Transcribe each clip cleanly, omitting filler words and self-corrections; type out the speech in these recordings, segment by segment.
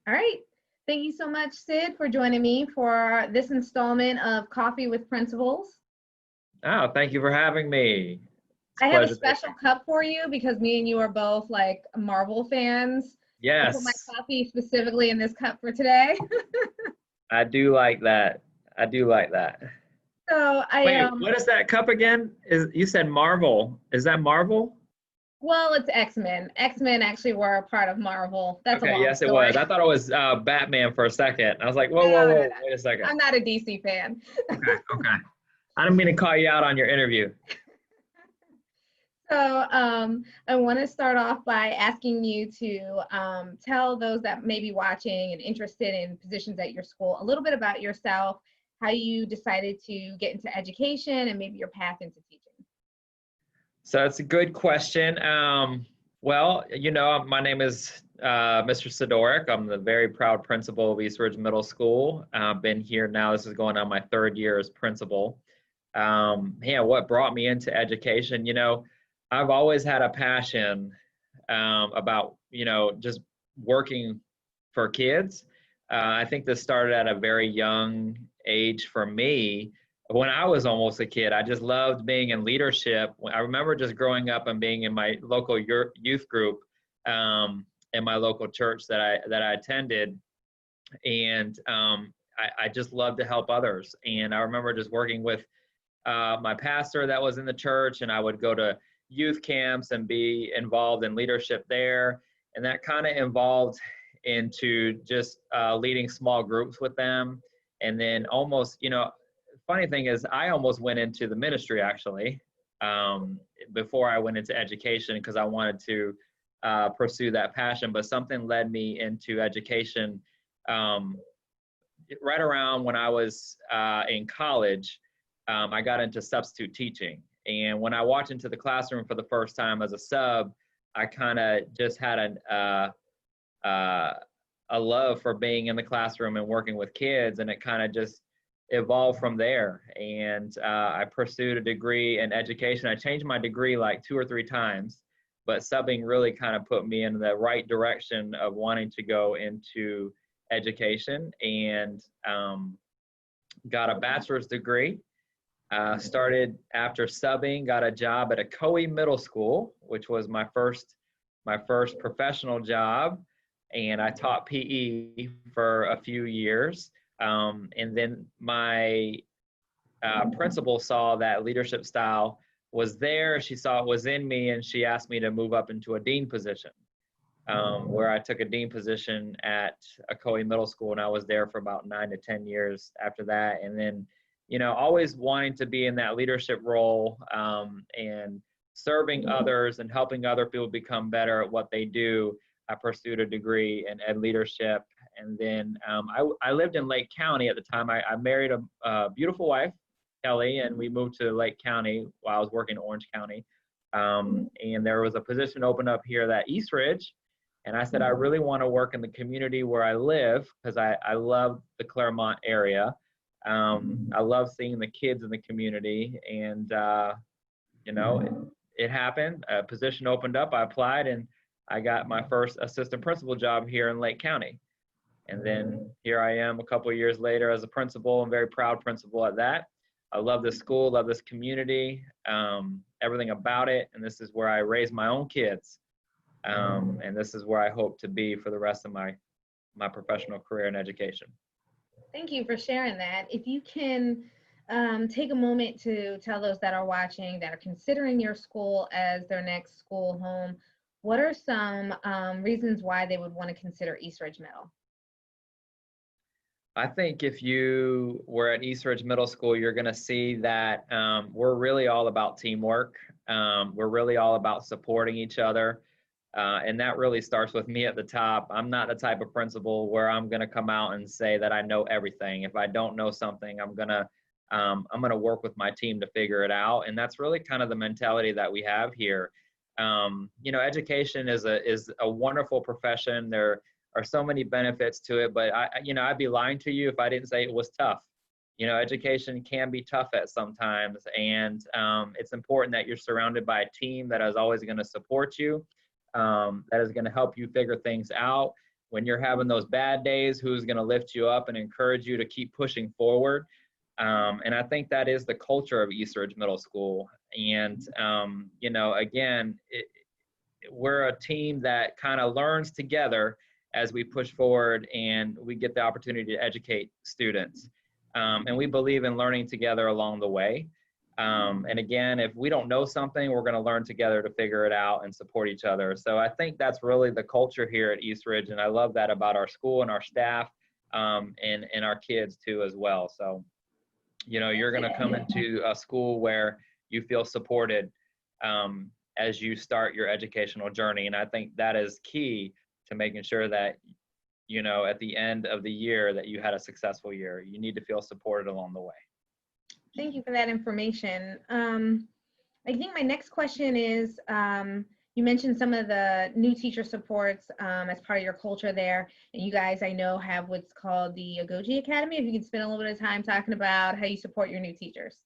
All right. Thank you so much, Sid, for joining me for this installment of Coffee with Principals. Oh, thank you for having me. It's a I have a pleasure to. special cup for you because me and you are both like Marvel fans. I put my Yes, coffee specifically in this cup for today. I do like that. I do like that. So I Wait, what is that cup again? Is you said Marvel? Is that Marvel? well, it's X-Men. X-Men actually were a part of Marvel. That's a Okay, long yes, it was. story. I thought it was Batman for a second. I was like, whoa, whoa, No, no, whoa, no. wait a second. I'm not a DC fan. Okay, okay. I didn't mean to call you out on your interview. So I want to start off by asking you to tell those that may be watching and interested in positions at your school a little bit about yourself, how you decided to get into education, and maybe your path into teaching. So it's a good question. Well, my name is Mr. Sidoruk. I'm the very proud principal of East Ridge Middle School. I've been here now. This is going on my third year as principal. What brought me into education? I've always had a passion about, just working for kids. I think this started at a very young age for me. When I was almost a kid, I just loved being in leadership. I remember just growing up and being in my local youth group in my local church that I attended, and I just loved to help others. And I remember just working with my pastor that was in the church, and I would go to youth camps and be involved in leadership there. And that kind of involved into just leading small groups with them. And then almost, funny thing is, I almost went into the ministry actually before I went into education because I wanted to pursue that passion. But something led me into education um, right around when I was in college. I got into substitute teaching. And when I walked into the classroom for the first time as a sub, I kind of just had a love for being in the classroom and working with kids. And it kind of just evolved from there. And I pursued a degree in education. I changed my degree like 2 or 3 times, but subbing really kind of put me in the right direction of wanting to go into education, and got a bachelor's degree. Started after subbing, got a job at a Coe Middle School, which was my first professional job, and I taught PE for a few years. And then my principal saw that leadership style was there. She saw it was in me, and she asked me to move up into a dean position, where I took a dean position at a Coe Middle School, and I was there for about 9 to 10 years after that. And then, always wanting to be in that leadership role and serving others and helping other people become better at what they do. I pursued a degree in ed leadership. And then I lived in Lake County at the time. I married a beautiful wife, Kelly, and we moved to Lake County while I was working in Orange County. And there was a position open up here at East Ridge. And I said, I really want to work in the community where I live because I love the Claremont area. I love seeing the kids in the community. And, it happened. A position opened up. I applied, and I got my first assistant principal job here in Lake County. And then here I am a couple of years later as a principal, and very proud principal at that. I love this school, love this community, everything about it. And this is where I raise my own kids. And this is where I hope to be for the rest of my professional career in education. Thank you for sharing that. If you can take a moment to tell those that are watching that are considering your school as their next school home, what are some reasons why they would want to consider East Ridge Middle? I think if you were at East Ridge Middle School, you're going to see that we're really all about teamwork. We're really all about supporting each other. And that really starts with me at the top. I'm not the type of principal where I'm going to come out and say that I know everything. If I don't know something, I'm going to work with my team to figure it out. And that's really kind of the mentality that we have here. Education is a wonderful profession. There are so many benefits to it, but I'd be lying to you if I didn't say it was tough. Education can be tough at sometimes, and it's important that you're surrounded by a team that is always going to support you, that is going to help you figure things out. when you're having those bad days, who's going to lift you up and encourage you to keep pushing forward. And I think that is the culture of East Ridge Middle School. And, you know, again, we're a team that kind of learns together as we push forward and we get the opportunity to educate students. And we believe in learning together along the way. And again, if we don't know something, we're going to learn together to figure it out and support each other. So I think that's really the culture here at East Ridge. And I love that about our school and our staff, and our kids too as well. So, you know, you're going to come into a school where you feel supported as you start your educational journey. And I think that is key to making sure that, you know, at the end of the year that you had a successful year. You need to feel supported along the way. Thank you for that information. I think my next question is, you mentioned some of the new teacher supports as part of your culture there. And you guys, I know, have what's called the Agoji Academy. If you could spend a little bit of time talking about how you support your new teachers.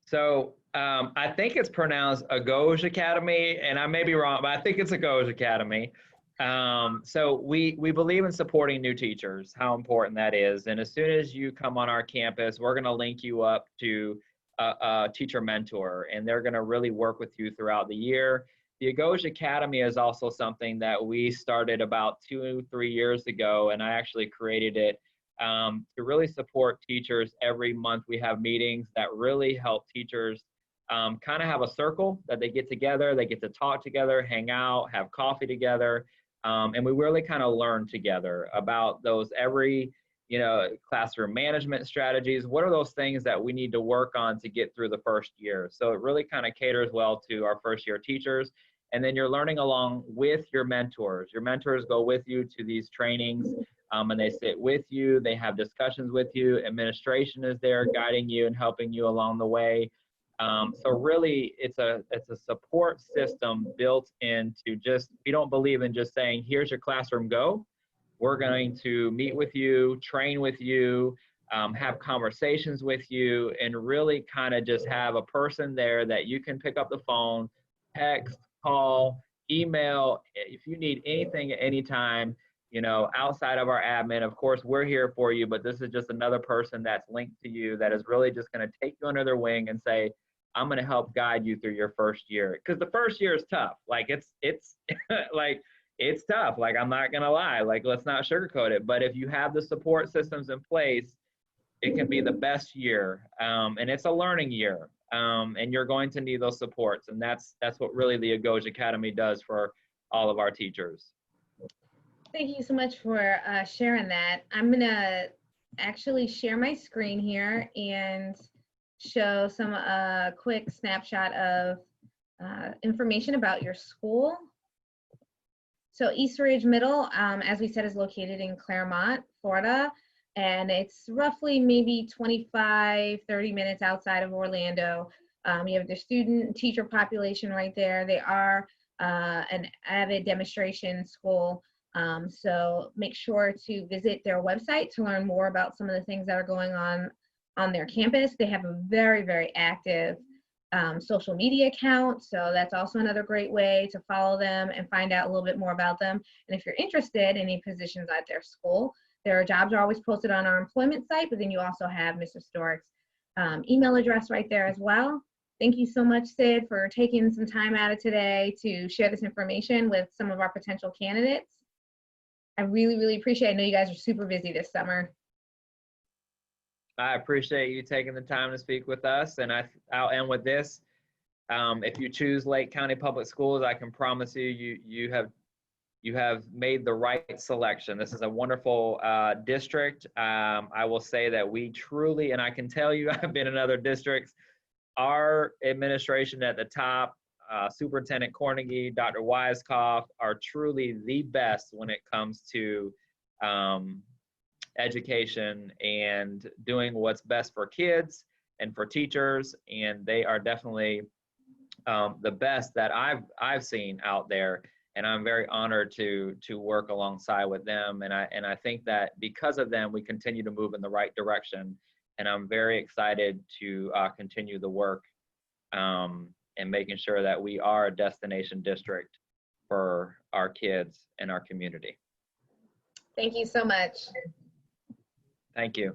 So I think it's pronounced Agoge Academy, and I may be wrong, but I think it's Agoge Academy. So we believe in supporting new teachers, how important that is. And as soon as you come on our campus, we're going to link you up to a teacher mentor, and they're going to really work with you throughout the year. The Agoge Academy is also something that we started about 2-3 years ago, and I actually created it to really support teachers. Every month we have meetings that really help teachers kind of have a circle that they get together, they get to talk together, hang out, have coffee together, and we really kind of learn together about those you know, classroom management strategies. What are those things that we need to work on to get through the first year? So it really kind of caters well to our first year teachers. And then you're learning along with your mentors. Your mentors go with you to these trainings, and they sit with you, they have discussions with you. Administration is there guiding you and helping you along the way. So really it's a support system built into we don't believe in just saying, here's your classroom, go. We're going to meet with you, train with you, have conversations with you, and really kind of just have a person there that you can pick up the phone, text, call, email, if you need anything at any time, you know, outside of our admin. Of course, we're here for you, but this is just another person that's linked to you that is really just going to take you under their wing and say, I'm going to help guide you through your first year. Because the first year is tough. Like it's like, it's tough. Like, I'm not going to lie. Like, let's not sugarcoat it. But if you have the support systems in place, it can be the best year. And it's a learning year. And you're going to need those supports. And that's what really the Agoge Academy does for all of our teachers. Thank you so much for sharing that. I'm going to actually share my screen here and show some quick snapshot of information about your school. So East Ridge Middle, as we said, is located in Claremont, Florida, and it's roughly maybe 25, 30 minutes outside of Orlando. You have the student teacher population right there. They are an avid demonstration school. So make sure to visit their website to learn more about some of the things that are going on their campus. They have a very, very active social media account. So that's also another great way to follow them and find out a little bit more about them. And if you're interested in any positions at their school, their jobs are always posted on our employment site, but then you also have Mr. Sidoruk's email address right there as well. Thank you so much, Sid, for taking some time out of today to share this information with some of our potential candidates. I really, really appreciate it. I know you guys are super busy this summer. I appreciate you taking the time to speak with us. And I'll end with this. If you choose Lake County Public Schools, I can promise you, you have made the right selection. This is a wonderful district. I will say that we truly, and I can tell you, I've been in other districts, our administration at the top, Superintendent Cornegie, Dr. Weiskopf, are truly the best when it comes to education and doing what's best for kids and for teachers. And they are definitely the best that I've seen out there. And I'm very honored to work alongside with them. And I think that because of them, we continue to move in the right direction. And I'm very excited to continue the work and making sure that we are a destination district for our kids and our community. Thank you so much. Thank you.